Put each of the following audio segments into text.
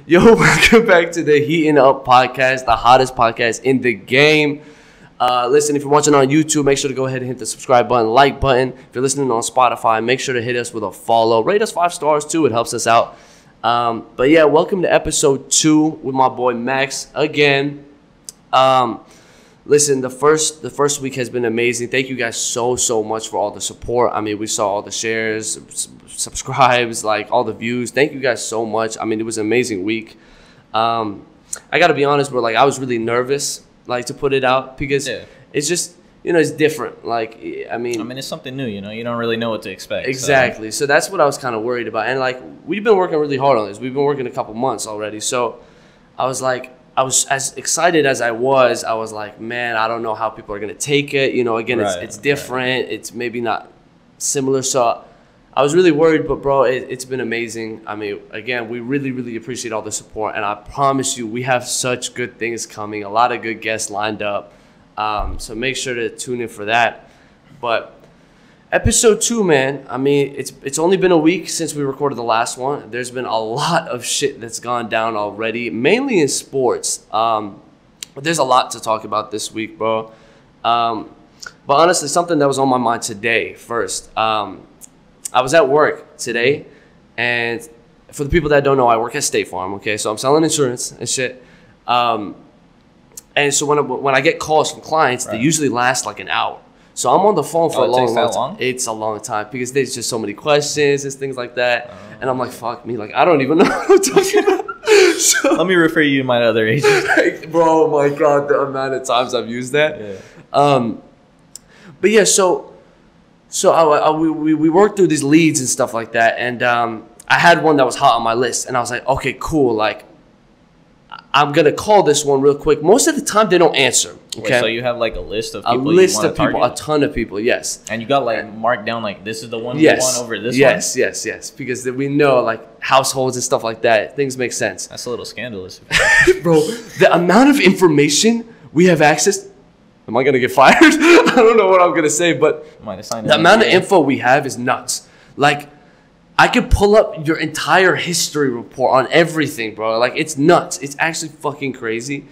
Yo, welcome back to the Heatin Up podcast, the hottest podcast in the game. Listen, if you're watching on YouTube, make sure to go ahead and hit the subscribe button, like button. If you're listening on Spotify, make sure to hit us with a follow. Rate us 5 stars too. It helps us out. But yeah, welcome to episode 2 with my boy Max again. Listen, the first week has been amazing. Thank you guys so much for all the support. I mean, we saw all the shares, subscribes, like all the views. Thank you guys so much. I mean, it was an amazing week. I got to be honest, bro. Like, I was really nervous, like, to put it out because it's just, you know, it's different. Like, I mean, it's something new. You know, you don't really know what to expect. Exactly. So that's what I was kind of worried about. And like, we've been working really hard on this. We've been working a couple months already. So I was like, I was as excited as I was like, man, I don't know how people are going to take it. You know, again, it's different. Right. It's maybe not similar. So I was really worried, but bro, it's been amazing. I mean, again, we really appreciate all the support. And I promise you, we have such good things coming, a lot of good guests lined up. So make sure to tune in for that. But episode 2, man, I mean, it's only been a week since we recorded the last one. There's been a lot of shit that's gone down already, mainly in sports. But there's a lot to talk about this week, bro. But honestly, something that was on my mind today first. I was at work today, and for the people that don't know, I work at State Farm, okay? So I'm selling insurance and shit. And so when I get calls from clients, they usually last like an hour. So I'm on the phone for a long time. It's a long time because there's just so many questions and things like that. And I'm like, fuck me. Like, I don't even know what I'm talking about. So, let me refer you to my other agent. Bro, oh my God, the amount of times I've used that. Yeah. But yeah, so we worked through these leads and stuff like that. And I had one that was hot on my list. And I was like, okay, cool. Like, I'm going to call this one real quick. Most of the time, they don't answer. Okay? Wait, so you have like a list of people a ton of people, yes. And you got like marked down like this is the one you want over this one? Yes. Because we know like households and stuff like that. Things make sense. That's a little scandalous. Bro, the amount of information we have access. Am I going to get fired? I don't know what I'm going to say, but the amount of info we have is nuts. Like, I could pull up your entire history report on everything, bro. Like, it's nuts. It's actually fucking crazy.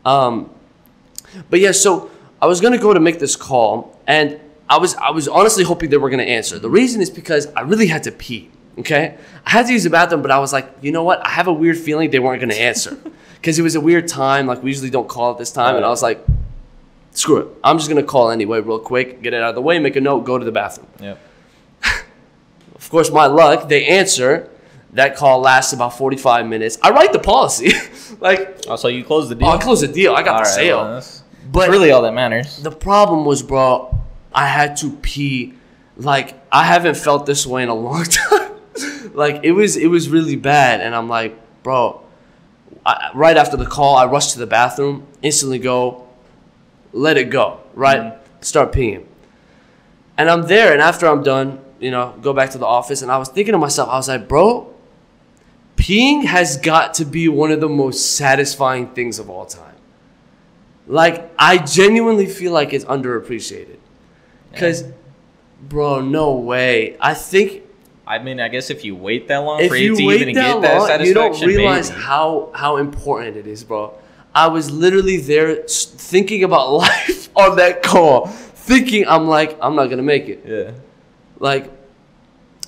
But yeah, so I was gonna go to make this call, and I was honestly hoping they were gonna answer. The reason is because I really had to pee. Okay, I had to use the bathroom, but I was like, you know what? I have a weird feeling they weren't gonna answer because it was a weird time. Like, we usually don't call at this time, and I was like, screw it. I'm just gonna call anyway, real quick, get it out of the way, make a note, go to the bathroom. Yep. Of course, my luck, they answer. That call lasts about 45 minutes. I write the policy. Like, oh, so you closed the deal? Oh, I closed the deal. I got the sale. Well, but really all that matters. The problem was, bro, I had to pee. Like, I haven't felt this way in a long time. Like, it was really bad. And I'm like, bro, right after the call, I rushed to the bathroom, instantly go, let it go, right? Start peeing. And I'm there, and after I'm done, you know, go back to the office, and I was thinking to myself, I was like, bro, peeing has got to be one of the most satisfying things of all time. Like, I genuinely feel like it's underappreciated. Because, bro, no way. I guess if you wait that long for you to even get that satisfaction, you don't realize how important it is, bro. I was literally there thinking about life on that call. Thinking, I'm like, I'm not going to make it. Yeah. Like,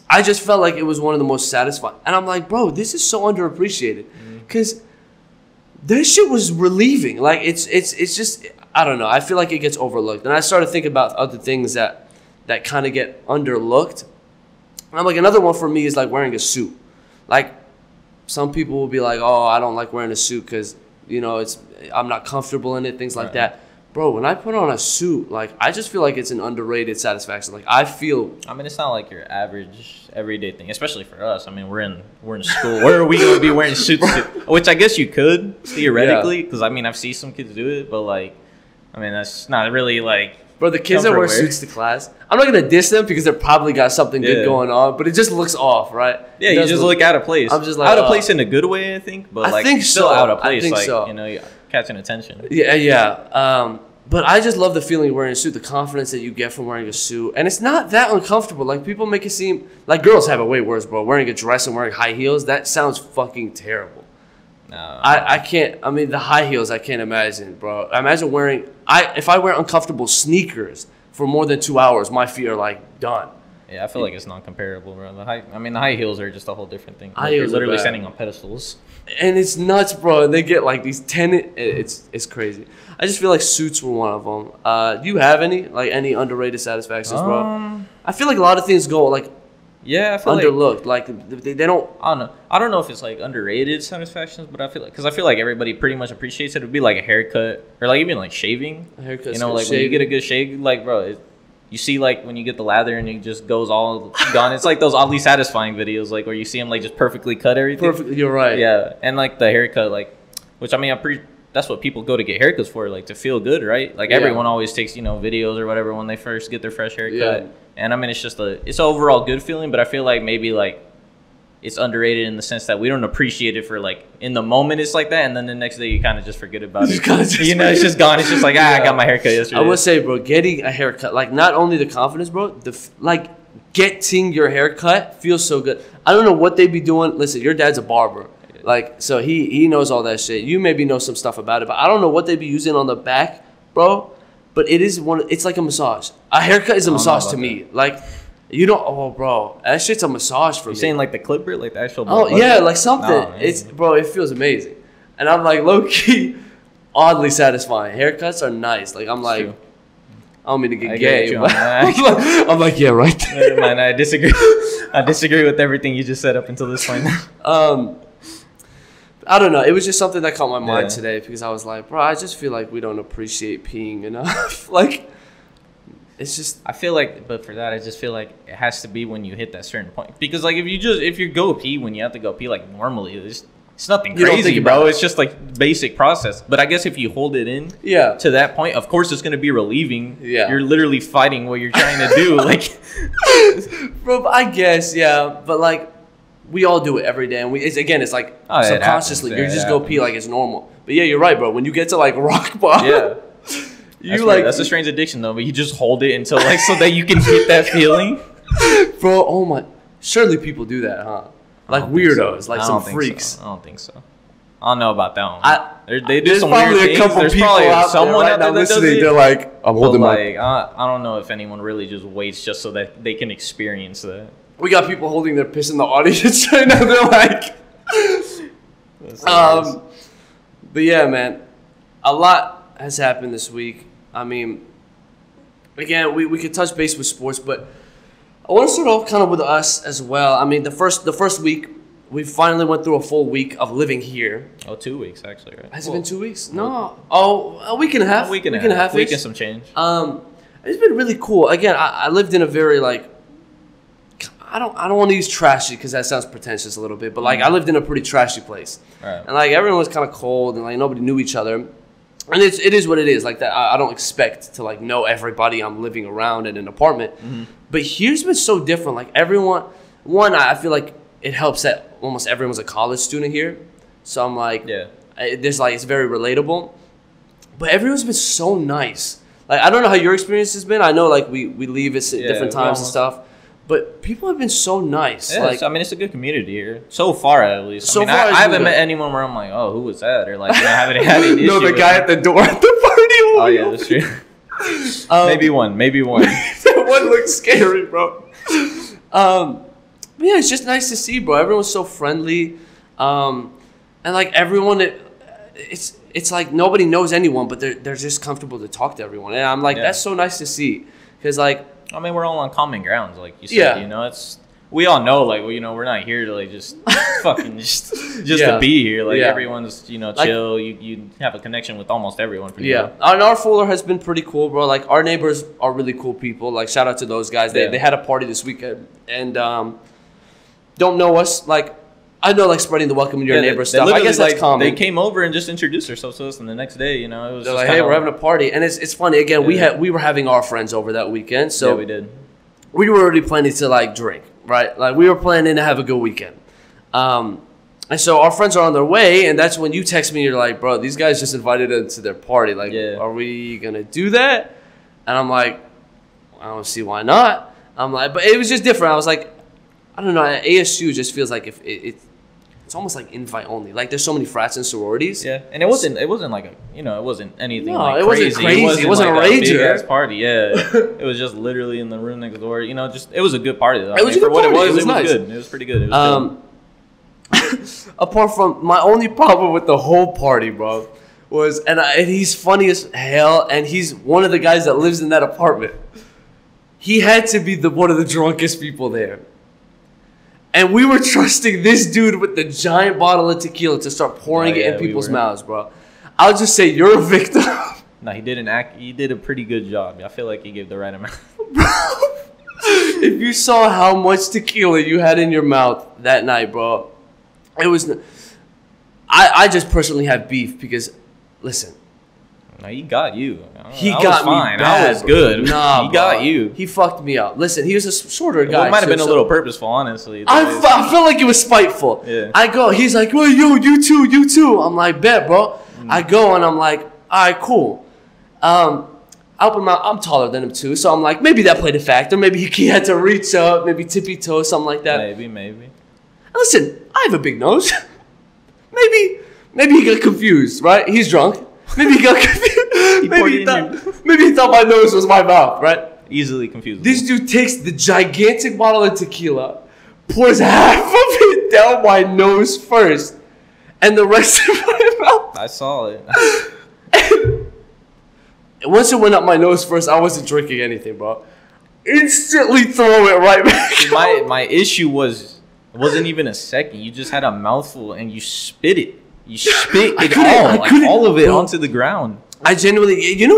I just felt like it was one of the most satisfying. And I'm like, bro, this is so underappreciated. Because that shit was relieving. Like, it's just, I don't know. I feel like it gets overlooked. And I started thinking about other things that kind of get underlooked. And I'm like, another one for me is like wearing a suit. Like, some people will be like, oh, I don't like wearing a suit because, you know, I'm not comfortable in it, things like that. Bro, when I put on a suit, like, I just feel like it's an underrated satisfaction. Like, it's not like your average everyday thing, especially for us. I mean, we're in school. Where are we going to be wearing suits to? Which I guess you could, theoretically, because, I mean, I've seen some kids do it, but, like, I mean, that's not really, like, bro, the kids that wear suits to class, I'm not going to diss them because they probably got something good going on, but it just looks off, right? Yeah, you just look out of place. I'm just like, out of place in a good way, I think, but, like, still out of place. I think so. You know, catching attention. Yeah. But I just love the feeling of wearing a suit, the confidence that you get from wearing a suit. And it's not that uncomfortable. Like, people make it seem like girls have it way worse, bro. Wearing a dress and wearing high heels, that sounds fucking terrible. No, I can't. I mean, the high heels, I can't imagine, bro. Imagine wearing. If I wear uncomfortable sneakers for more than 2 hours, my feet are like done. yeah, I feel like it's not comparable, bro. The high heels are just a whole different thing. High Like, you're heels are literally bad. standing on pedestals. And it's nuts, bro. And they get like these 10. It's crazy. I just feel like suits were one of them. Do you have any underrated satisfactions, bro? I feel like a lot of things go like Yeah, I feel underlooked. Like they don't. I don't know. I don't know if it's like underrated satisfactions, but I feel like because I feel like everybody pretty much appreciates it. It'd be like a haircut or like even like shaving. A haircut's You know, good. like when you get a good shave, like bro, you see like when you get the lather and it just goes all gone. It's like those oddly satisfying videos, like where you see them like just perfectly cut everything. Perfect. You're right. Yeah, and like the haircut, like, which I mean, that's what people go to get haircuts for, like to feel good, right? Like everyone always takes videos or whatever when they first get their fresh haircut. Yeah. And I mean, it's just it's an overall good feeling, but I feel like maybe like it's underrated in the sense that we don't appreciate it for like in the moment it's like that, and then the next day you kind of just forget about it. It's just gone. It's just like I got my haircut yesterday. I would say, bro, getting a haircut, like not only the confidence, bro, like getting your haircut feels so good. I don't know what they be doing. Listen, your dad's a barber. Like, so he knows all that shit. You maybe know some stuff about it, but I don't know what they be using on the back, bro. But it's like a massage. A haircut is a massage to me. Like, you don't, oh, bro, that shit's a massage for me. You saying like the clipper, like the actual? Oh yeah, like something. Bro, it feels amazing, and I'm like low key, oddly satisfying. Haircuts are nice. Like I'm like, I don't mean to get gay, but I'm like, yeah, right there. Never mind, I disagree. I disagree with everything you just said up until this point. I don't know. It was just something that caught my mind today because I was like, bro, I just feel like we don't appreciate peeing enough. Like, it's just. I feel like, but for that, I just feel like it has to be when you hit that certain point. Because like if you go pee when you have to go pee like normally, it's nothing crazy, bro. It's just like basic process. But I guess if you hold it in, to that point, of course it's gonna be relieving. Yeah, you're literally fighting what you're trying to do, like. Bro, I guess but like. We all do it every day, and it's like subconsciously you just go pee like it's normal. But yeah, you're right, bro. When you get to like rock bottom, that's a strange addiction though. But you just hold it until like so that you can get that feeling, bro. Oh my, surely people do that, huh? Like weirdos, like some freaks. I don't think so. I don't know about that one. They do some weird things. There's probably someone out there that does it. They're like, I'm holding my. I don't know if anyone really just waits just so that they can experience that. We got people holding their piss in the audience right now. They're like, but yeah, man, a lot has happened this week. I mean, again, we could touch base with sports, but I want to start off kind of with us as well. I mean, the first week, we finally went through a full week of living here. Oh, 2 weeks actually, right? Has it been 2 weeks? No. Oh, a week and a half. A week and a half. Week and some change. It's been really cool. Again, I lived in a very like. I don't want to use trashy because that sounds pretentious a little bit, but like I lived in a pretty trashy place, and like everyone was kind of cold and like nobody knew each other, and it is what it is. Like that, I don't expect to like know everybody I'm living around in an apartment, but here's been so different. Like everyone, I feel like it helps that almost everyone's a college student here, so I'm like, there's like it's very relatable, but everyone's been so nice. Like I don't know how your experience has been. I know like we leave at different times and stuff. But people have been so nice. Yeah, like, I mean, it's a good community here. So far, at least. I haven't met anyone where I'm like, oh, who was that? Or like, I haven't had an issue. No, the guy at the door at the party. Oh, yeah, that's true. Maybe one. That one looks scary, bro. But yeah, it's just nice to see, bro. Everyone's so friendly. And like everyone, it's like nobody knows anyone, but they're just comfortable to talk to everyone. And I'm like, that's so nice to see. Because like, I mean, we're all on common grounds, like you said. You know, we all know, like, we're not here to like just fucking just to be here. Like everyone's, chill. You have a connection with almost everyone. And our floor has been pretty cool, bro. Like our neighbors are really cool people. Like shout out to those guys. They had a party this weekend and don't know us. Like I know, like spreading the welcome to your neighbor stuff. I guess that's common. They came over and just introduced themselves to us, and the next day, it was they're like, "Hey, we're having a party," and it's funny. Again, we were having our friends over that weekend, so we did. We were already planning to like drink, right? Like we were planning to have a good weekend, and so our friends are on their way, and that's when you text me. You're like, "Bro, these guys just invited us to their party. Like, are we gonna do that?" And I'm like, "I don't see why not." I'm like, but it was just different. I was like, I don't know. ASU just feels like if it's almost like invite only. Like there's so many frats and sororities. Yeah, and it wasn't like a, you know, it wasn't anything No, like it crazy. wasn't crazy. It wasn't like a rager. big ass party. Yeah, it was just literally in the room next door. You know, just it was a good party though. It was a good party. It was nice. good. It was pretty good. It was good. Apart from my only problem with the whole party, bro, was and he's funny as hell, and he's one of the guys that lives in that apartment. He had to be one of the drunkest people there. And we were trusting this dude with the giant bottle of tequila to start pouring it in people's mouths, bro. I'll just say you're a victim. No, he didn't act. He did a pretty good job. I feel like he gave the right amount. Bro, if you saw how much tequila you had in your mouth that night, bro, it was. I just personally have beef because, listen. No, he got you. He got me bad. I was good. Nah, he got you. He fucked me up. Listen, he was a shorter guy. Well, it might have been a little purposeful, honestly. I felt like it was spiteful. Yeah. I go, he's like, well, yo, you too. I'm like, bet, bro. I go and I'm like, all right, cool. I open my, I'm taller than him too, so I'm like, maybe that played a factor. Maybe he had to reach up, maybe tippy toe, something like that. Maybe. Listen, I have a big nose. maybe he got confused, right? He's drunk. Maybe he got confused. Maybe he thought my nose was my mouth, right? Easily confused. This dude takes the gigantic bottle of tequila, pours half of it down my nose first, and the rest of my mouth. I saw it. And once it went up my nose first, I wasn't drinking anything, bro. Instantly throw it right back. My issue was, it wasn't even a second. You just had a mouthful and you spit it. You spit all of it onto the ground. I genuinely, you know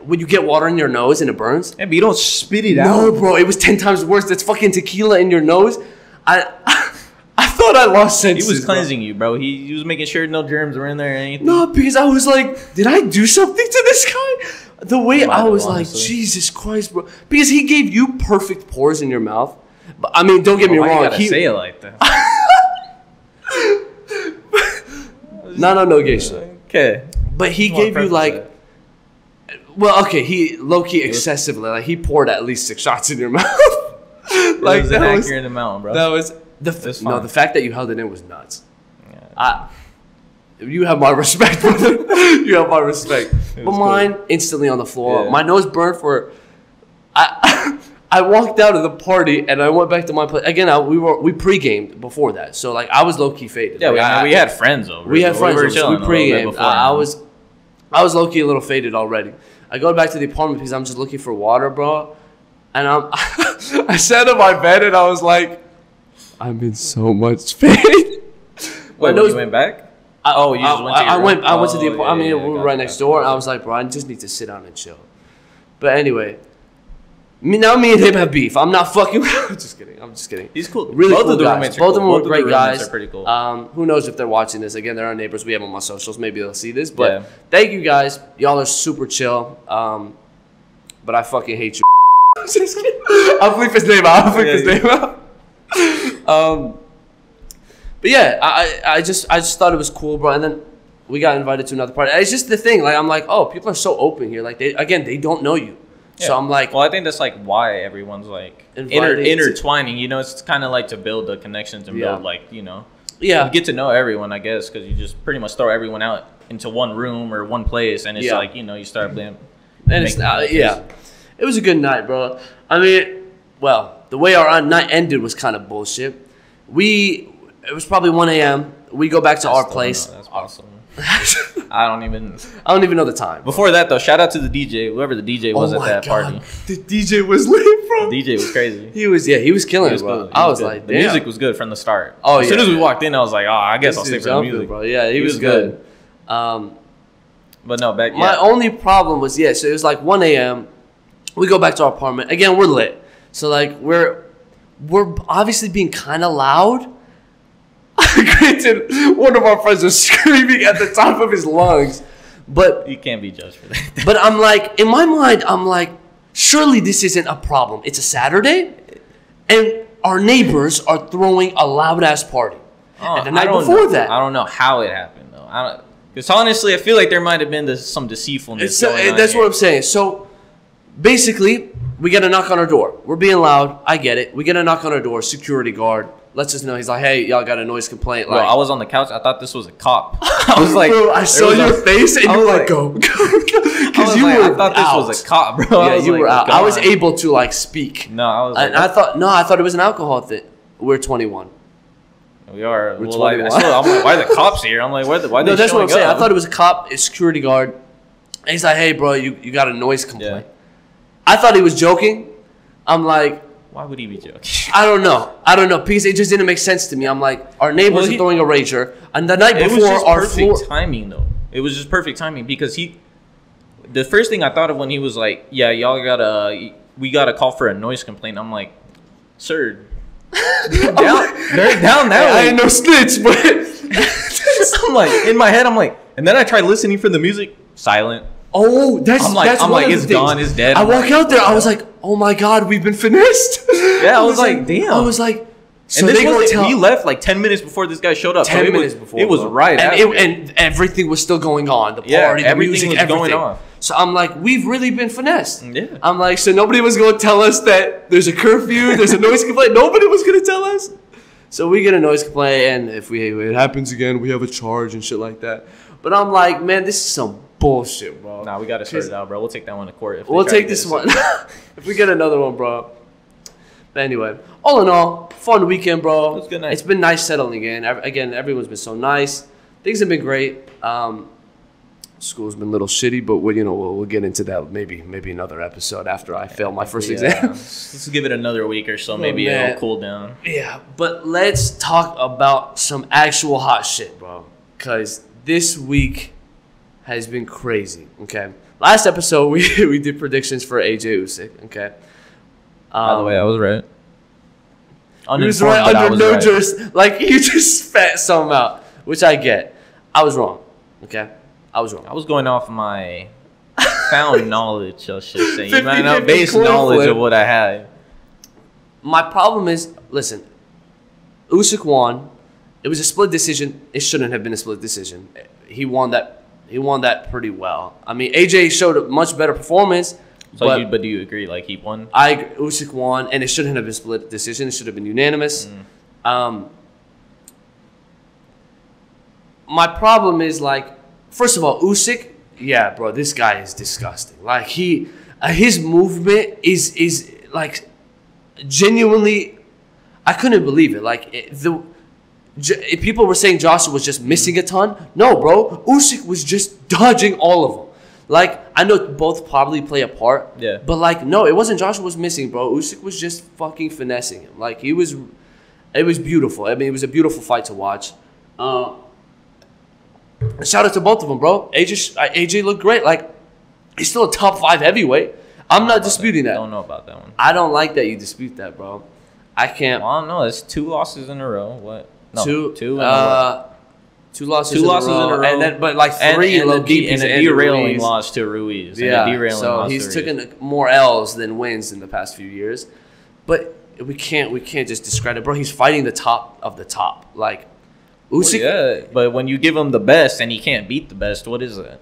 when you get water in your nose and it burns? Yeah, but you don't spit it out. No, bro, it was 10 times worse. That's fucking tequila in your nose. I thought I lost senses. He was cleansing you, bro. He was making sure no germs were in there or anything. No, because I was like, did I do something to this guy? The way I was like, Jesus Christ, bro. Because he gave you perfect pores in your mouth. But I mean, don't get me wrong. You gotta say it like that. No gay shit. Okay. But he gave you like, well, okay, he low-key excessively, like he poured at least 6 shots in your mouth. Like that was an accurate amount, bro. That was the fact that you held it in was nuts. Yeah. You have my respect, brother. You have my respect. But mine instantly on the floor. Yeah. My nose burned for. I walked out of the party and I went back to my place again. We pre-gamed before that, so like I was low-key faded. Yeah, like, we had friends over. We had friends over. So we pre-gamed. I was low-key a little faded already. I go back to the apartment because I'm just looking for water, bro. And I sat on my bed and I was like, I'm in so much pain. Wait, you went back? You just went to your room? I went to the apartment. I mean, we were right next door. And I was like, bro, I just need to sit down and chill. But anyway, me and him have beef. I'm not fucking. I'm just kidding. He's cool. Really cool guys. Both of them were great guys. Are pretty cool. Who knows if they're watching this? Again, they're our neighbors. We have them on my socials. Maybe they'll see this. But thank you guys. Y'all are super chill. But I fucking hate you. Just kidding. I'll bleep his name out. But yeah, I just thought it was cool, bro. And then we got invited to another party. It's just the thing. Like I'm like, oh, people are so open here. Like they don't know you. Yeah. So I'm like, well, I think that's like why everyone's like intertwining. You know, it's kind of like to build the connections and build like you get to know everyone. I guess because you just pretty much throw everyone out into one room or one place, and it's like you start playing. And it's it was a good night, bro. I mean, well, the way our night ended was kind of bullshit. It was probably 1 a.m. We go back to our place. That's awesome. I don't even know the time. Before that, though, shout out to the DJ, whoever the DJ was at that party. The DJ was lit, bro. The DJ was crazy. He was killing it, bro. I was like, the music was good from the start. Oh, as soon as we walked in, I was like, I guess I'll stay for the music, bro. Yeah, he was good. But no, my only problem was so it was like 1 a.m. We go back to our apartment again. We're lit, so like we're obviously being kind of loud. Granted, one of our friends was screaming at the top of his lungs, but you can't be judged for that. But I'm like, in my mind, surely this isn't a problem. It's a Saturday, and our neighbors are throwing a loud ass party. And the night before that, I don't know how it happened though. Because honestly, I feel like there might have been some deceitfulness. That's what I'm saying. So basically, we get a knock on our door. We're being loud. I get it. We get a knock on our door. Security guard. lets us know. He's like, hey, y'all got a noise complaint. Bro, Like, I was on the couch. I thought this was a cop. I was like, bro, I saw your face, and you were like, go. Because you were I thought this was a cop, bro. Yeah, you were out. I was able to, like, speak. No, I was like, I thought it was an alcohol thing. We're 21. We are. We're Well, like, 21. I'm like, why are the cops here? I'm like, why No, they that's what I'm saying. up? I thought it was a cop, a security guard. And he's like, hey, bro, you got a noise complaint. Yeah. I thought he was joking. I'm like, Why would he be joking? I don't know, because it just didn't make sense to me. I'm like, our neighbors are throwing a rager, and the night It was before, just our perfect timing, though. It was just perfect timing because the first thing I thought of when he was like, yeah, we got a call for a noise complaint. I'm like, sir, they're down that way. I ain't no snitch, but I'm like, in my head, I'm like, and then I tried listening for the music, silent. oh, that's I'm like, it's gone, it's dead. I walk out there, I was like, oh my god, we've been finessed. Yeah, I was like, damn. I was like, so and they go tell. we left like 10 minutes before this guy showed up. 10 minutes before. It was bro. right and, after. and everything was still going on. The party, the everything music, was everything. going on. So I'm like, we've really been finessed. Yeah. I'm like, so nobody was going to tell us that there's a curfew, there's a noise complaint. Nobody was going to tell us. So we get a noise complaint, and if it happens again, we have a charge and shit like that. But I'm like, man, this is some bullshit, bro. Nah, we got to sort it out, bro. We'll take that one to court. We'll take this one. If we get another one, bro. But anyway, all in all, fun weekend, bro. It was a good night. It's been nice settling in. Again, everyone's been so nice. Things have been great. School's been a little shitty, but we'll get into that maybe another episode after I fail my first exam. Let's give it another week or so. Maybe it'll cool down. Yeah, but let's talk about some actual hot shit, bro. Because this week has been crazy, okay? Last episode, we did predictions for AJ Usyk, okay? By the way, I was right. He was right under no jurisdiction. Like, you just spat something out, which I get. I was wrong, okay? I was wrong. I was going off my found knowledge, I should say. 50-50 Based knowledge of what I had. My problem is, listen, Usyk won. It was a split decision. It shouldn't have been a split decision. He won that pretty well. I mean, AJ showed a much better performance. But do you agree? Like, he won? Usyk won, and it shouldn't have been a split decision. It should have been unanimous. My problem is, like, first of all, Usyk, yeah, bro, this guy is disgusting. Like, his movement is like, genuinely, I couldn't believe it. Like, if people were saying Joshua was just missing a ton, no, bro, Usyk was just dodging all of them. Like, I know both probably play a part, yeah, but like, no, it wasn't Joshua was missing, bro. Usyk was just fucking finessing him. Like, it was beautiful. I mean, it was a beautiful fight to watch. Shout out to both of them, bro. AJ looked great. Like, he's still a top 5 heavyweight. I'm not disputing that. I don't know about that one. I don't like that you dispute that, bro. I can't. Well, I don't know. It's 2 losses in a row. What? No, two in a row. 2 losses in a row. And then, but like 3 and low key and a derailing loss to Ruiz. Yeah, so he's taken more L's than wins in the past few years. But we can't just discredit, bro. He's fighting the top of the top. Like, Usyk. Well, yeah, but when you give him the best and he can't beat the best, what is that?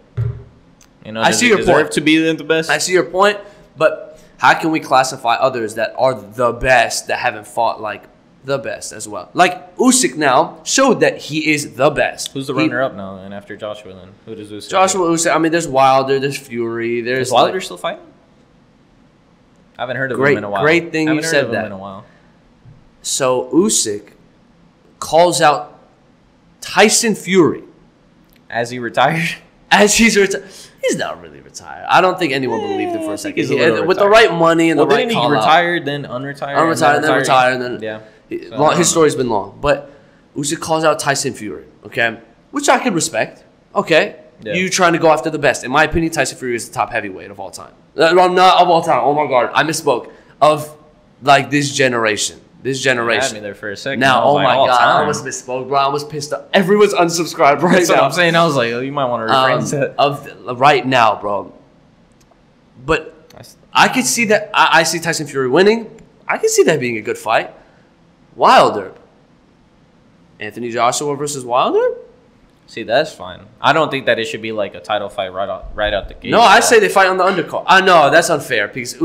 I see your point. To be the best. I see your point, but how can we classify others that are the best that haven't fought like the best as well? Like, Usyk now showed that he is the best. Who's the runner-up now? And after Joshua, then who does Usyk? Usyk. I mean, there's Wilder, there's Fury, there's is Wilder still fighting? I haven't heard of him in a while. Great thing you said that. In a while. So Usyk calls out Tyson Fury as he retired. As he's retired. He's not really retired. I don't think anyone believed him for a second. With the right money and the right call, didn't he retire, then unretire, and then retire, and then yeah. His story's been long, but Usyk calls out Tyson Fury, okay, which I can respect. Okay, you trying to go after the best. In my opinion, Tyson Fury is the top heavyweight of all time. Not of all time. Oh my god, I misspoke. Of like this generation. This generation. You had me there for a second. Now, oh my god, I almost misspoke, bro. I almost pissed off. Everyone's unsubscribed right now. That's what I'm saying. I was like, oh, you might want to rephrase that. Right now, bro. But I could see that. I see Tyson Fury winning. I can see that being a good fight. Wilder. Anthony Joshua versus Wilder? See, that's fine. I don't think that it should be like a title fight right out the gate. No, I say they fight on the undercard. I know that's unfair because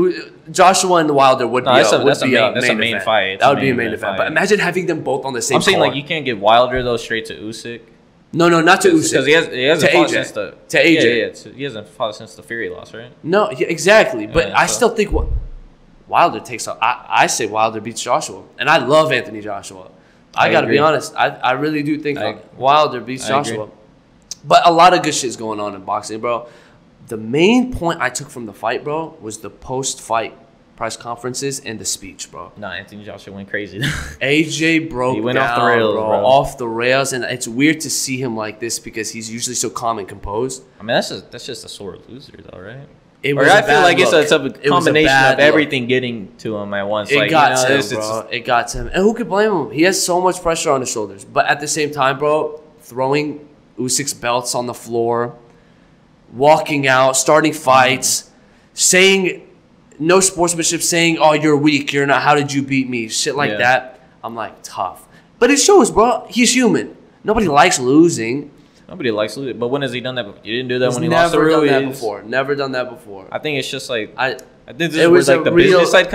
Joshua and Wilder would be that's a main event. fight. That would be a main event. But imagine having them both on the same. I'm saying card. like you can't give Wilder though straight to Usyk. No, not to Usyk. Because he hasn't fought since the AJ. Yeah, he hasn't fought since the Fury loss, right? No, exactly. But I so. still think Wilder takes. I say Wilder beats Joshua, and I love Anthony Joshua. I got to be honest. I really do think Wilder beats Joshua. Agree. But a lot of good shit's going on in boxing, bro. The main point I took from the fight, bro, was the post-fight press conferences and the speech, bro. Nah, Anthony Joshua went crazy. AJ he went off the rails, bro. Off the rails, and it's weird to see him like this because he's usually so calm and composed. I mean, that's just a sore loser, though, right? I feel like it's a combination of everything getting to him at once. It got to him, bro. It got to him. And who could blame him? He has so much pressure on his shoulders. But at the same time, bro, throwing Usyk's belts on the floor, walking out, starting fights, saying no sportsmanship, saying, oh, you're weak, you're not, how did you beat me? Shit like that. I'm like, tough. But it shows, bro. He's human. Nobody likes losing. Nobody likes losing. But when has he done that before? You didn't do that He's when he lost to Ruiz. Never done that before. I think it's just like, I think this is where like the business side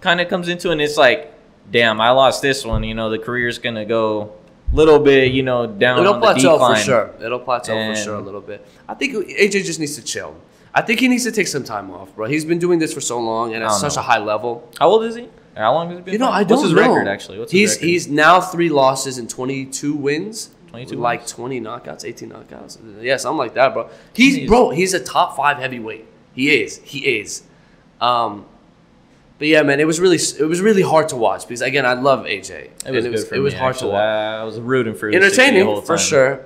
kind of comes into, and it's like, damn, I lost this one. You know, the career's going to go little bit, you know, down on the decline. For sure. It'll plateau for sure a little bit. I think AJ just needs to chill. I think he needs to take some time off, bro. He's been doing this for so long and at such a high level. How old is he? How long has he been? You know, I don't know. What's his record, actually? He's now 3 losses and 22 wins. 22 like 20 knockouts, 18 knockouts. Yeah, something like that, bro. He's a top 5 heavyweight. He is. But yeah, man, it was really hard to watch because again, I love AJ. It was hard to watch. I was rooting for entertaining for sure.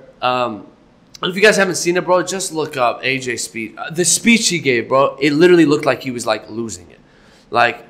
If you guys haven't seen it, bro, just look up AJ's speech. The speech he gave, bro, it literally looked like he was like losing it. Like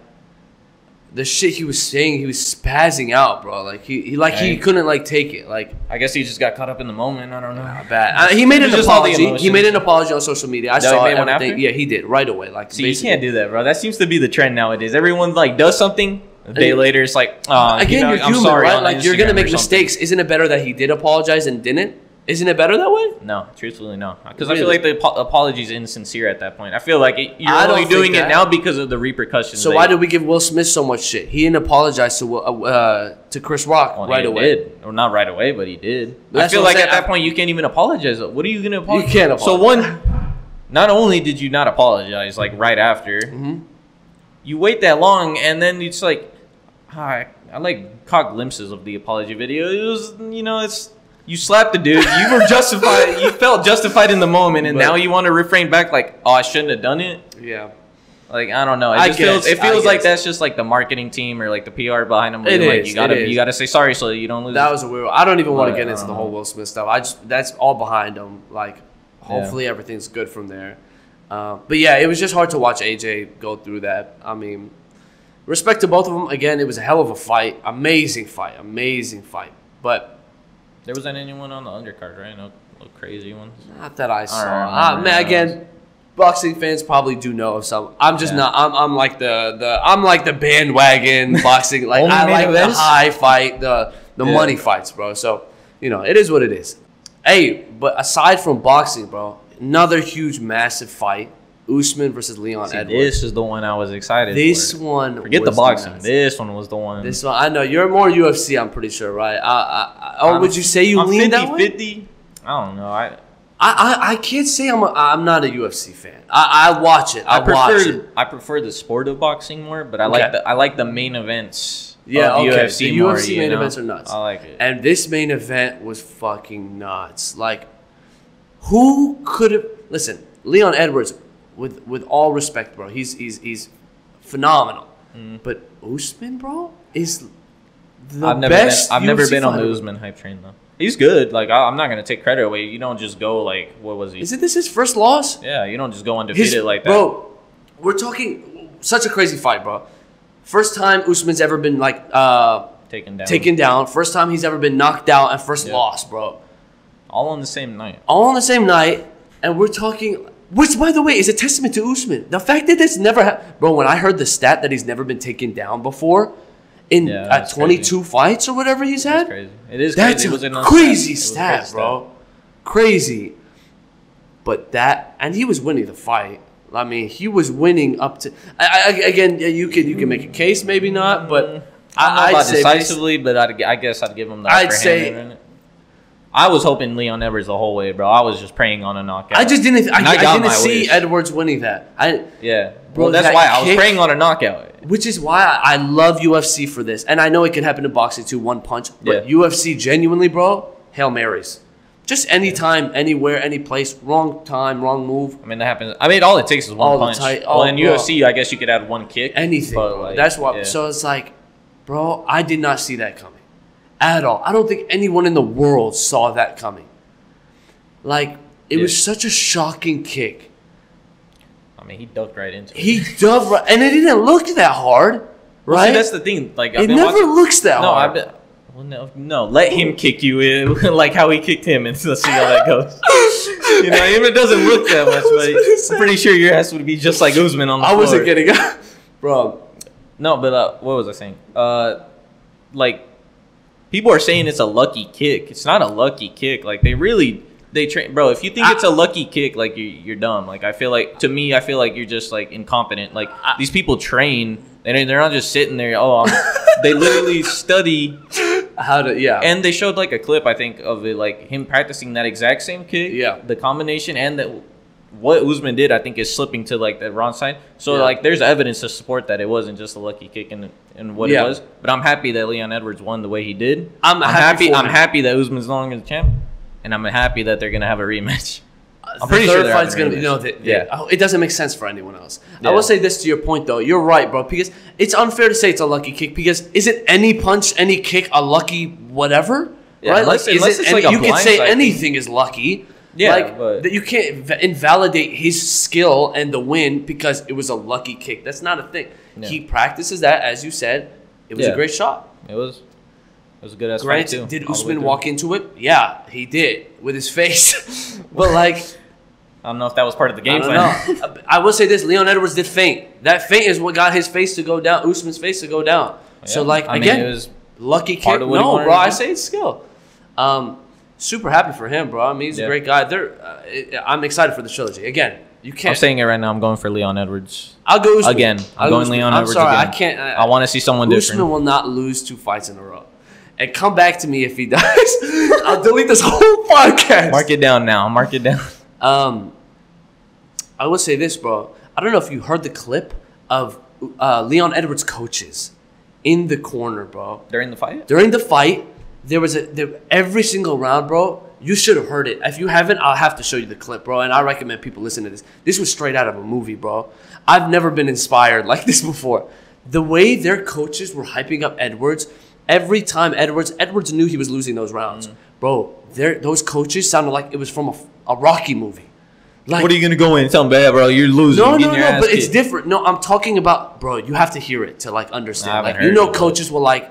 the shit he was saying, he was spazzing out, bro. Like he couldn't like take it. Like I guess he just got caught up in the moment. I don't know. Bad. He made an apology. He made an apology on social media. I saw everything. After? Yeah, he did right away. Like see, you can't do that, bro. That seems to be the trend nowadays. Everyone like does something. A day later, it's like, again, you're human, sorry, right? Like you're gonna make mistakes. Isn't it better that he did apologize and didn't? Isn't it better that way? No, truthfully, no. Because I feel like the apology is insincere at that point. I feel like you're only doing it now because of the repercussions. So why did we give Will Smith so much shit? He didn't apologize to Chris Rock right away. Did. Or not right away, but he did. I feel like at that point you can't even apologize. What are you going to apologize? You can't apologize. So not only did you not apologize like right after, you wait that long and then it's like, I like caught glimpses of the apology video. It was, it's... You slapped the dude. You were justified. You felt justified in the moment, and now you want to refrain back like, oh, I shouldn't have done it. Yeah. Like I don't know. It feels like that's just like the marketing team or like the PR behind them. You gotta say sorry so you don't lose. That was a weird. I don't even want to get into the whole Will Smith stuff. That's all behind him. Like hopefully everything's good from there. But yeah, it was just hard to watch AJ go through that. I mean, respect to both of them. Again, it was a hell of a fight. Amazing fight. But. There wasn't anyone on the undercard, right? No crazy ones. Not that I saw. Man, again, boxing fans probably do know of some. I'm just not. I'm like the bandwagon boxing. Like I like the high fight, the money fights, bro. So it is what it is. Hey, but aside from boxing, bro, another huge, massive fight. Usman versus Leon Edwards. This is the one I was excited for. This one. Forget the boxing. This one was the one. This one. I know. You're more UFC, I'm pretty sure, right? Or would you say you lean that way? 50-50. I don't know. I can't say I'm not a UFC fan. I watch it. I prefer the sport of boxing more, but I like the main events. Yeah, of okay. UFC the more, UFC main events are nuts. I like it. And this main event was fucking nuts. Like, who could have... Listen, Leon Edwards... With all respect, bro, he's phenomenal. But Usman, bro, is the best. I've never been on the Usman hype train though. He's good. Like I'm not gonna take credit away. You don't just go like, what was he? Isn't this his first loss? Yeah, you don't just go undefeated like that, bro. We're talking such a crazy fight, bro. First time Usman's ever been like taken down. First time he's ever been knocked out and first loss, bro. All on the same night. And we're talking. Which, by the way, is a testament to Usman. The fact that this never happened. Bro, when I heard the stat that he's never been taken down before in 22 fights or whatever he's had. That's crazy. It is crazy. That's a crazy stat, bro. crazy. But and he was winning the fight. I mean, he was winning up to. Again, you can make a case, maybe not, but I don't know about decisively, but I guess I'd give him the upper hand in it. I was hoping Leon Edwards the whole way, bro. I was just praying on a knockout. I just didn't. I didn't see Edwards winning that. Bro, that's why I was praying on a knockout. Which is why I love UFC for this, and I know it can happen in boxing too, one punch. But UFC, genuinely, bro, Hail Marys. Just anytime, anywhere, any place, wrong time, wrong move. I mean, that happens. I mean, all it takes is one punch. Well, in UFC, I guess you could add one kick. Anything. Like, that's why. Yeah. So it's like, bro, I did not see that coming at all. I don't think anyone in the world saw that coming. Like, it was such a shocking kick. I mean, he ducked right into it. He ducked right, and it didn't look that hard, right? Well, see, that's the thing. Like, it never looks that hard. No, let him kick you in, like how he kicked him, and let's see how that goes. You know, even it doesn't look that much, but I'm pretty sure your ass would be just like Usman on the floor. I wasn't getting up, bro. No, but what was I saying? Like, people are saying it's a lucky kick. It's not a lucky kick. Like, they train, bro. If you think it's a lucky kick, like you're dumb. Like, I feel like you're just like incompetent. Like, these people train, and they're not just sitting there. They literally study how to, and they showed like a clip, I think, of it, like him practicing that exact same kick, the combination, and that what Usman did, I think, is slipping to like the wrong side. So like, there's evidence to support that it wasn't just a lucky kick and what it was. But I'm happy that Leon Edwards won the way he did. I'm happy that Usman's no longer the champ, and I'm happy that they're gonna have a rematch. I'm pretty sure the third fight's going to be, it doesn't make sense for anyone else. I will say this to your point, though. You're right, bro, because it's unfair to say it's a lucky kick, because isn't any punch, any kick a lucky whatever? Right? Unless it's like you can say anything is lucky. That you can't invalidate his skill and the win because it was a lucky kick. That's not a thing. Yeah. He practices that, as you said. It was a great shot. It was a good ass fight too. Did Usman walk into it? Yeah, he did with his face. But like, I don't know if that was part of the game plan. I will say this: Leon Edwards did feint. That feint is what got his face to go down, Usman's face to go down. Yeah. So like, again, it was lucky kick. No, bro, I say it's skill. Super happy for him, bro. I mean, he's a great guy. I'm excited for the trilogy. Again, you can't. I'm saying it right now. I'm going for Leon Edwards. I'll go Usman. Again. I'm going Leon Edwards again. I can't. I want to see someone different. Usman will not lose 2 fights in a row. And come back to me if he does. I'll delete this whole podcast. Mark it down now. Mark it down. I will say this, bro. I don't know if you heard the clip of Leon Edwards' coaches in the corner, bro. During the fight? During the fight, there was every single round, bro. You should have heard it. If you haven't, I'll have to show you the clip, bro. And I recommend people listen to this. This was straight out of a movie, bro. I've never been inspired like this before. The way their coaches were hyping up Edwards, every time Edwards knew he was losing those rounds. Bro, those coaches sounded like it was from a Rocky movie. Like, what are you going to go in and tell them, bad, bro? You're losing. No, but it's different. No, I'm talking about, bro, you have to hear it to, like, understand. Like, you know, coaches will, like,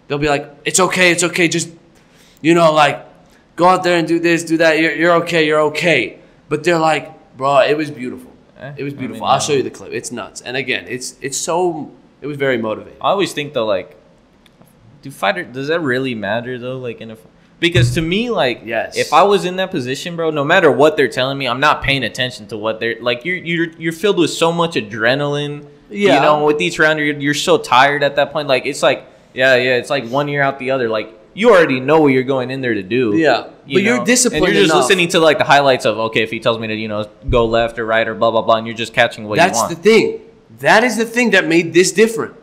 they'll be like, it's okay, just, you know, like, go out there and do this, do that. You're okay. But they're like, bro, it was beautiful. It was beautiful. I'll show you the clip. It's nuts. And again, it was very motivating. I always think, though, like, does that really matter, though, like, because to me, like, if I was in that position, bro, no matter what they're telling me, I'm not paying attention to what they're like. You're filled with so much adrenaline. You know, with each round, you're so tired at that point. Like, it's like, it's like one year out the other. Like, you already know what you're going in there to do. Yeah, but you're disciplined. And you're just listening to like the highlights of, okay, if he tells me to go left or right or blah blah blah, and you're just catching what you want. That's the thing. That is the thing that made this different.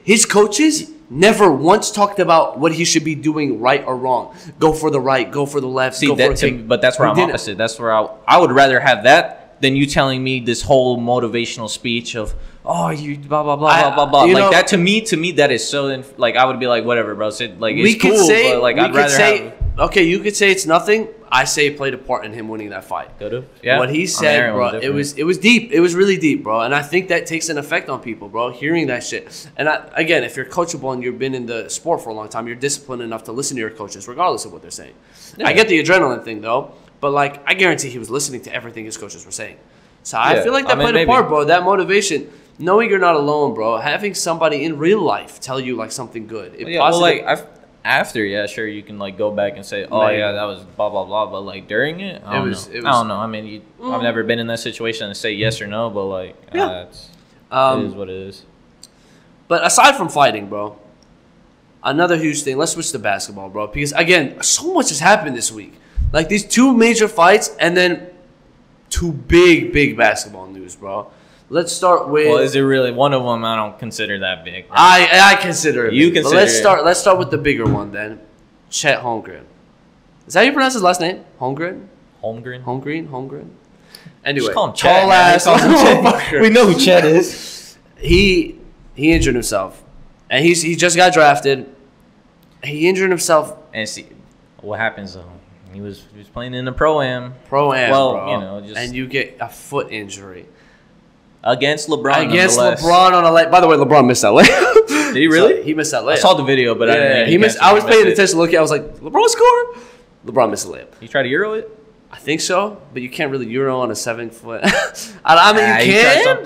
His coaches never once talked about what he should be doing right or wrong. Go for the right, go for the left. But that's where I'm opposite. That's where I would rather have that than you telling me this whole motivational speech of, you blah blah blah blah blah. Like, that to me that is so. Like, I would be like, whatever, bro. Like, it's cool, but like, I'd rather have. Okay, you could say it's nothing. I say it played a part in him winning that fight. Could've. Yeah. What he said, bro, it was deep. It was really deep, bro. And I think that takes an effect on people, bro, hearing that shit. And again, if you're coachable and you've been in the sport for a long time, you're disciplined enough to listen to your coaches, regardless of what they're saying. Yeah. I get the adrenaline thing, though. But, like, I guarantee he was listening to everything his coaches were saying. So I feel like that played a part, bro. That motivation. Knowing you're not alone, bro. Having somebody in real life tell you, like, something good. after, yeah, sure, you can like go back and say, oh yeah, that was blah blah blah. But like during it, I don't know. I don't know. I mean, I've never been in that situation to say yes or no, but like, it is what it is. But aside from fighting, bro, another huge thing. Let's switch to basketball, bro, because again, so much has happened this week. Like these 2 major fights, and then 2 big basketball news, bro. Let's start with. Well, is it really one of them? I don't consider that big. Right? I consider it. You consider it. Let's start with the bigger one then. Chet Holmgren. Is that how you pronounce his last name? Holmgren. Anyway, just call him Chet, tall ass. We know who Chet is. He injured himself, and he just got drafted. He injured himself. And see what happens though. He was playing in the pro-am. Well, bro. You know, just and you get a foot injury. Against LeBron. LeBron on a layup. By the way, LeBron missed that layup. Did he really? So he missed that layup. I saw the video, but I didn't. He missed. I was paying attention, looking. I was like, LeBron scored. LeBron missed a layup. You try to Euro it? I think so, but you can't really Euro on a 7-foot. I mean, you can,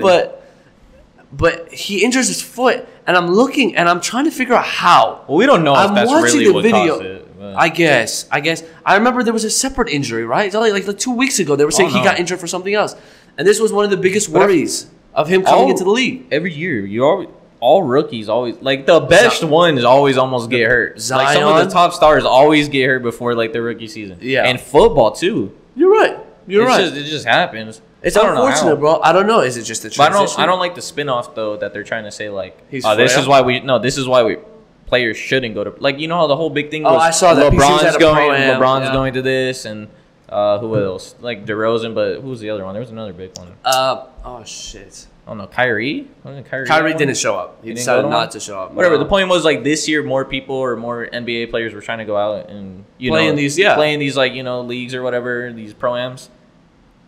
but he injures his foot, and I'm looking, and I'm trying to figure out how. Well, we don't know if that's really what caused it. But. I guess. I remember there was a separate injury, right? It's like 2 weeks ago. They were saying he got injured for something else. And this was one of the biggest worries of him coming into the league. Every year, all rookies always, like the best ones always almost get hurt. Zion. Like some of the top stars always get hurt before like the rookie season. Yeah. And football too. You're right. It just happens. It's unfortunate, bro. I don't know. Is it just the transition? But I don't like the spin-off though that they're trying to say like, this is why players shouldn't go to, like, you know how the whole big thing was. Oh, I saw that. LeBron's going to this, and who else? Like DeRozan, but who was the other one? There was another big one. Oh shit. I don't know. Kyrie? Kyrie didn't show up. He decided not to show up. Whatever. The point was, like, this year, more people or more NBA players were trying to go out and playing these like leagues or whatever, these pro-ams.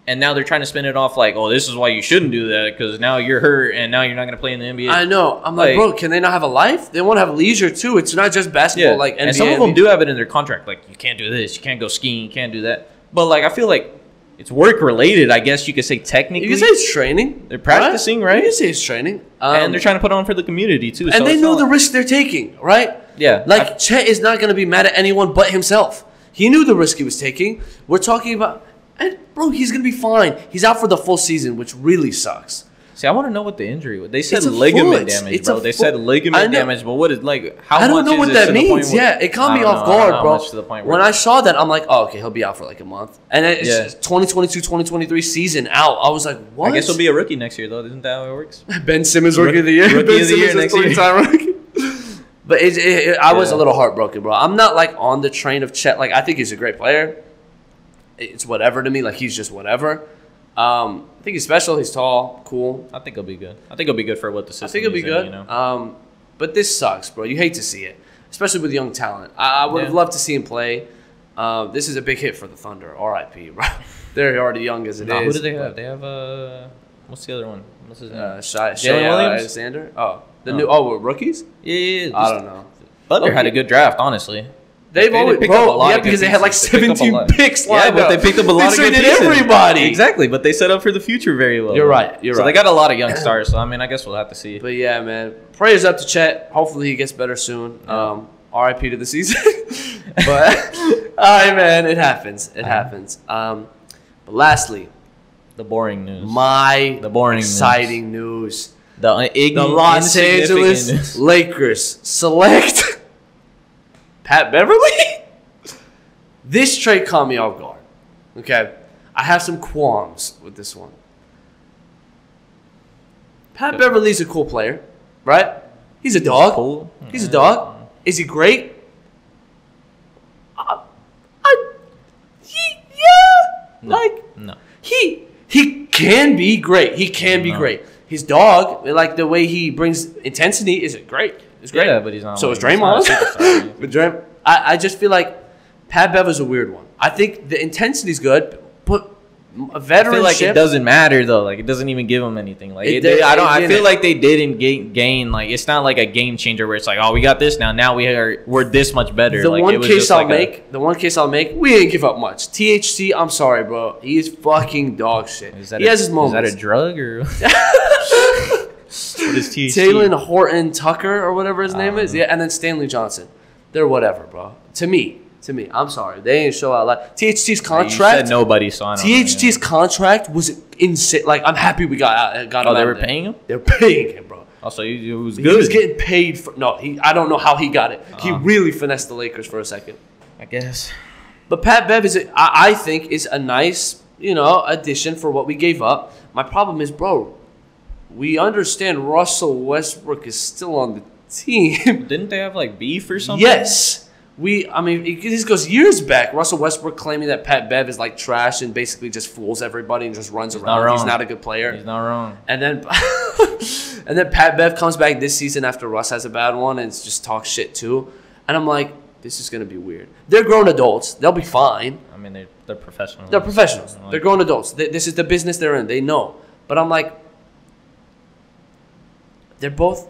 And now they're trying to spin it off like, oh, this is why you shouldn't do that because now you're hurt and now you're not going to play in the NBA. I know. I'm like, bro, can they not have a life? They want to have leisure too. It's not just basketball like NBA. And some of them do have it in their contract. Like, you can't do this. You can't go skiing. You can't do that. But, like, I feel like it's work-related, I guess you could say technically. You can say it's training. They're practicing, right? You can say it's training. And they're trying to put on for the community, too. And they know the risk they're taking, right? Yeah. Like, Chet is not going to be mad at anyone but himself. He knew the risk he was taking. We're talking about... And, bro, he's going to be fine. He's out for the full season, which really sucks. See, I want to know what the injury was. They said ligament damage, bro. They said ligament damage, but what is, like, how much I don't know what that means. Yeah, it caught me off guard, bro. To the point when I saw that, I'm like, oh, okay, he'll be out for like a month. And it's 2022-2023 season out. I was like, what? I guess he'll be a rookie next year, though. Isn't that how it works? Ben Simmons, rookie of the year. Rookie of the year next year. But I was a little heartbroken, bro. I'm not, like, on the train of Chet. Like, I think he's a great player. It's whatever to me. Like, he's just whatever. I think he's special. He's tall, cool. I think he'll be good. I think he'll be good for what the system is. I think he'll be good. You know? But this sucks, bro. You hate to see it, especially with young talent. I would have loved to see him play. This is a big hit for the Thunder. R.I.P., bro. They're already young as it is. Who do they have? They have what's the other one? What's his name? Shea Alexander. Rookies? Yeah. I don't know. Thunder had a good draft, honestly. They've always picked up a lot because they had like 17 picks. Yeah, but they picked up a lot of good pieces. Everybody. Exactly, but they set up for the future very well. You're right. So they got a lot of young stars. So I mean, I guess we'll have to see. But yeah, man, prayers up to Chet. Hopefully he gets better soon. Yeah. R.I.P. to the season. But all right, man, it happens. It happens. But lastly, the boring news. The boring exciting news. The Los Angeles Lakers select Pat Beverly? This trade caught me off guard. Okay? I have some qualms with this one. Pat Beverly's a cool player, right? He's a dog. Cool. He's a dog. Is he great? No. He can be great. He can be great. His dog, like the way he brings intensity, is great. It's great. Yeah, but he's not. So is Draymond. But I just feel like Pat Bev is a weird one. I think the intensity's good, but a veteran. I feel like it doesn't matter though. Like it doesn't even give him anything. Like I feel like they didn't gain. Like it's not like a game changer where it's like, oh, we got this now. Now we're this much better. The one case I'll make, we didn't give up much. THC, I'm sorry, bro. He is fucking dog shit. He has his moments. Is that a drug or? What is THC? Taylor Horton Tucker or whatever his name is. Yeah, and then Stanley Johnson. they're whatever, bro. To me, I'm sorry, they ain't show out like THT's contract. You said nobody signed. THT's contract was insane. Like, I'm happy we got him. Oh, they were paying him. They're paying him, bro. Also, it was good. He was getting paid for. No, I don't know how he got it. He really finessed the Lakers for a second. I guess. But Pat Bev I think is a nice, addition for what we gave up. My problem is, bro, we understand Russell Westbrook is still on the team. Didn't they have like beef or something? Yes. This goes years back. Russell Westbrook claiming that Pat Bev is like trash and basically just fools everybody and just runs around. He's not a good player. He's not wrong. And then and then Pat Bev comes back this season after Russ has a bad one and just talks shit too. And I'm like, this is going to be weird. They're grown adults. They'll be fine. I mean, they're professionals. They're professionals. They're grown adults. This is the business they're in. They know. But I'm like, they're both.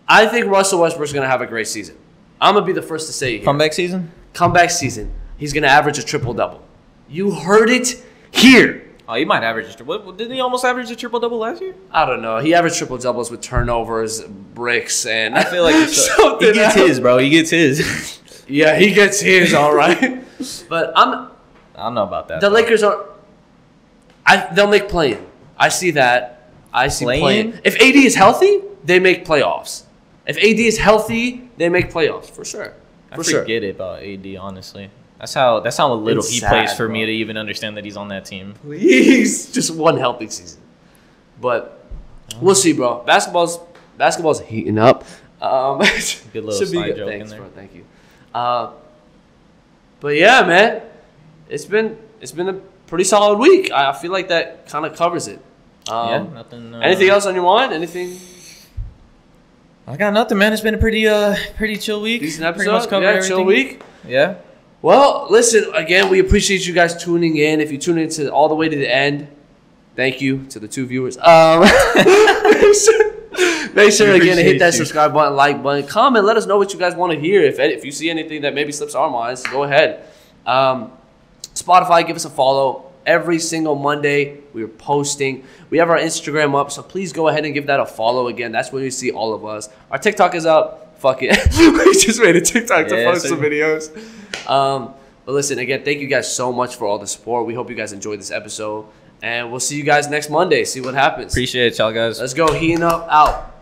I think Russell Westbrook's going to have a great season. I'm going to be the first to say it here. Comeback season? Comeback season. He's going to average a triple-double. You heard it here. Oh, he might average a triple. Didn't he almost average a triple-double last year? I don't know. He averaged triple-doubles with turnovers, bricks, and I feel like he gets his, bro. He gets his. Yeah, he gets his, all right. But I don't know about that. The Lakers are. They'll make play-in. I see that. I see play-in. If AD is healthy, they make playoffs. If AD is healthy, they make playoffs for sure. I forget it about AD, honestly. That's how little he plays for me to even understand that he's on that team. Please, just one healthy season. But we'll see, bro. Basketball's heating up. Good little slide joke in there. Bro, thank you. But yeah, man, it's been a pretty solid week. I feel like that kind of covers it. Nothing. Anything else on your mind? Anything? I got nothing, man. It's been a pretty chill week. Decent episode. Pretty much covered everything. Chill week. Yeah. Well, listen, again, we appreciate you guys tuning in. If you tune in all the way to the end, thank you to the 2 viewers. Make sure again to hit that subscribe button, like button, comment. Let us know what you guys want to hear. If you see anything that maybe slips our minds, go ahead. Spotify, give us a follow. Every single Monday, we are posting. We have our Instagram up, so please go ahead and give that a follow again. That's where you see all of us. Our TikTok is up. Fuck it. We just made a TikTok to post some videos. But listen, again, thank you guys so much for all the support. We hope you guys enjoyed this episode. And we'll see you guys next Monday. See what happens. Appreciate y'all, guys. Let's go. Heating up. Out.